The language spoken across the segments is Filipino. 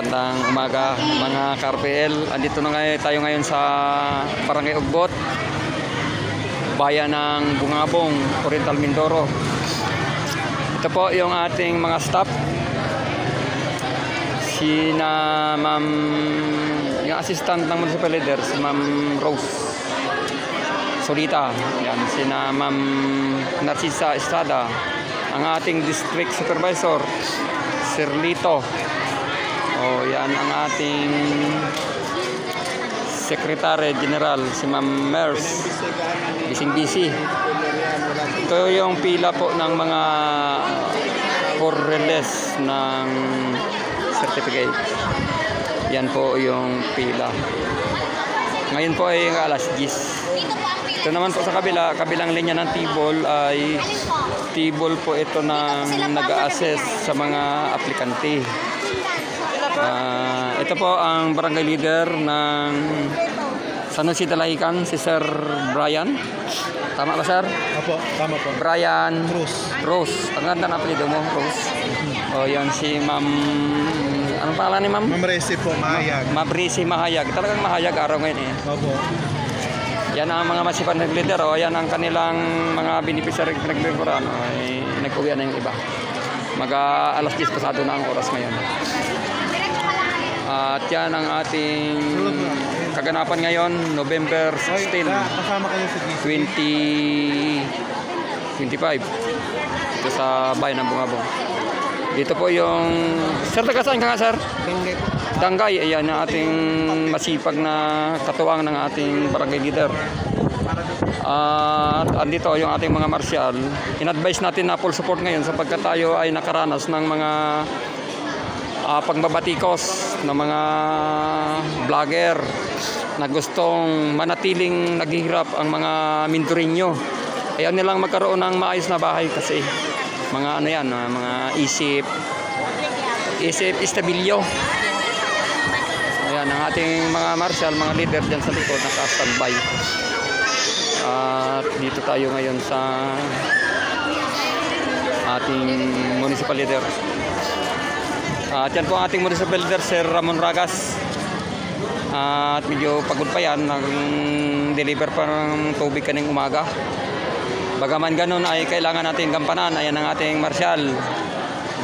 Magandang umaga mga ka-RPL. Andito na tayo ngayon sa Barangay Ugbot, bayan ng Bungabong, Oriental Mindoro. Ito po yung ating mga staff. Sina Ma'am, yung assistant ng municipal leader, si Ma'am Rose Solita. Yan, sina Ma'am Narcisa Estrada. Ang ating district supervisor, Sir Lito. O yan ang ating Secretary General, si Ma'am Mers. Bising-busy. Ito yung pila po ng mga for release ng certificate. Yan po yung pila. Ngayon po ay alas 10. Ito naman po sa kabilang linya ng table ay table po ito ng nag-a-assess sa mga aplikante. Ito po ang barangay leader ng San Jose Talahican, si Sir Brian. Tama ba, Sir? Opo, tama po. Brian Rose. Ang ganda ng apelido mo, Rose. O yan si Ma'am, anong pangalan ni Ma'am? Ma'am Resi po, Mahayag. Ma'am Resi Mahayag. Talagang mahayag araw ngayon eh. Opo. Yan ang mga masipag na leader. O yan ang kanilang mga beneficiary nagbiburan. Ay nag-uwi na yung iba. Alas 10 pasado na ang oras ngayon. At yan ang ating kaganapan ngayon, November 16, Kasama kayo sa 2025. Ito sa bayan ng Bungabong. Dito po yung... Sir, taga saan ka nga, Sir? Dangay. Ayan ang ating masipag na katuwang ng ating barangay leader. At andito yung ating mga martial. In-advise natin na full support ngayon sapagkat tayo ay nakaranas ng mga pagbabatikos ng mga vlogger na gustong manatiling naghihirap ang mga Mindoreño. Ayaw nilang magkaroon ng maayos na bahay kasi mga ano yan, mga isip istabilyo. Ayan ang ating mga martial, mga leader dyan sa likod naka-standby. At dito tayo ngayon sa ating municipal leader. At yan po ang ating municipal leader, Sir Ramon Ragas. At medyo pagod pa yan, nag-deliver pa ng tubig kaning umaga. Bagaman ganun ay kailangan natin gampanan. Ayan ang ating martial,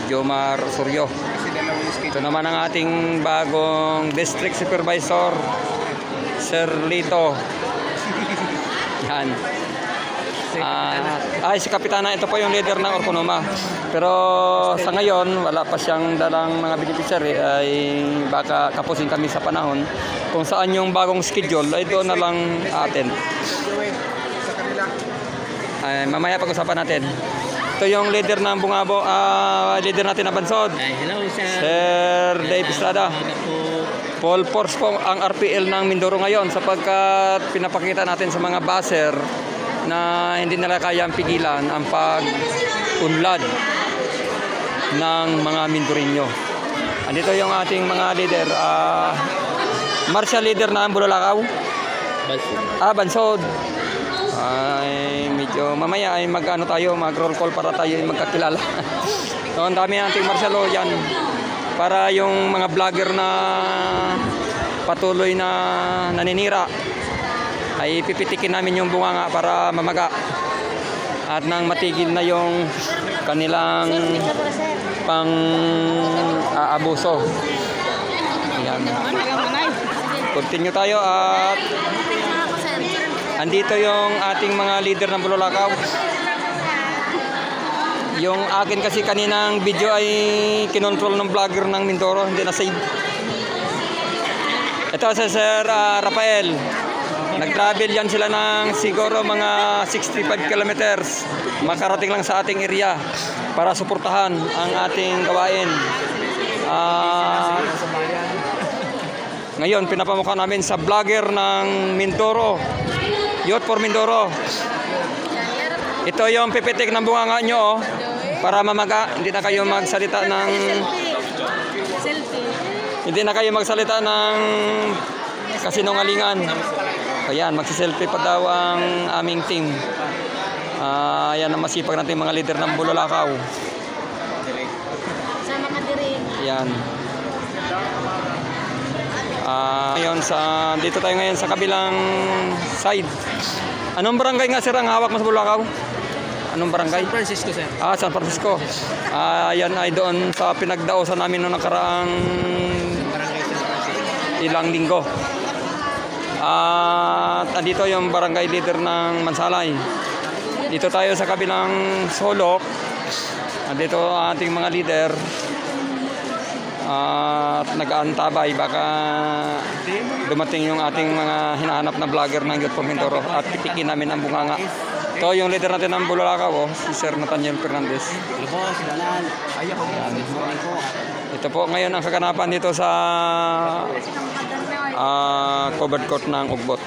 Jomar Suryo. Ito naman ang ating bagong district supervisor, Sir Lito. Yan. Si Kapitana, ito po yung leader ng Orconoma. Pero sa ngayon, wala pa siyang dalang mga beneficiary. Ay baka kapusin kami sa panahon. Kung saan yung bagong schedule, ay doon na lang atin. Mamaya pag-usapan natin. Ito yung leader ng Bungabo, leader natin na Bansod. Hello, Sir Dave Estrada. Full force po ang RPL ng Mindoro ngayon sapagkat pinapakita natin sa mga baser na hindi nila kayang pigilan ang pag-unlad ng mga Mindoreño. Andito yung ating mga leader, martial leader na Bulolakaw. Bansod. Ay medyo mamaya ay mag-ano tayo, mag-roll call para tayo ay magkakilala. So, ang dami nating martial law yan para yung mga vlogger na patuloy na naninira ay pipitikin namin yung bunganga para mamaga at nang matigil na yung kanilang pang-aabuso. Ayan. Continue tayo at andito yung ating mga leader ng Bulolakaw. Yung akin kasi kaninang video ay kinontrol ng vlogger ng Mindoro, hindi na save. Ito si Sir Rafael. Nag-travel yan sila ng siguro mga 65 kilometers. Makarating lang sa ating area para suportahan ang ating gawain. Ngayon, pinapamukha namin sa vlogger ng Mindoro. Youth for Mindoro. Ito yung pipitik ng bunganga nyo para mamaga. Hindi na kayo magsalita ng kasinungalingan. Ayan, magsiselfie pa daw ang aming team. Ayan ang masipag natin mga leader ng Bulolakaw. Sama ka diri. Yan. Dito tayo ngayon sa kabilang side. Anong barangay nga sir ang hawak mo sa Bulacau? Anong barangay? San Francisco, sir. San Francisco. Yan ay doon sa pinagdaosan namin noong nakaraang Barangay San Francisco. ilang linggo. At andito yung barangay leader ng Mansalay. Dito tayo sa kabilang sulok. Andito ang ating mga leader. At nag-aantabay baka dumating yung ating mga hinahanap na vlogger ng Youth for Mindoro at pitikin namin ang bunganga. Ito yung leader natin ng Bulacau, si Sir Nathaniel Fernandez. Lubos, Dalan. Ito po ngayon ang kaganapan dito sa covered court ng Ugbot.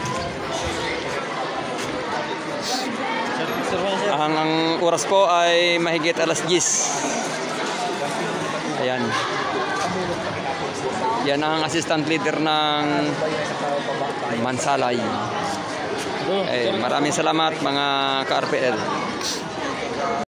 Ang oras po ay mahigit alas 10. Ayan. Yan ang assistant leader ng Mansalay. Maraming salamat mga ka-RPL.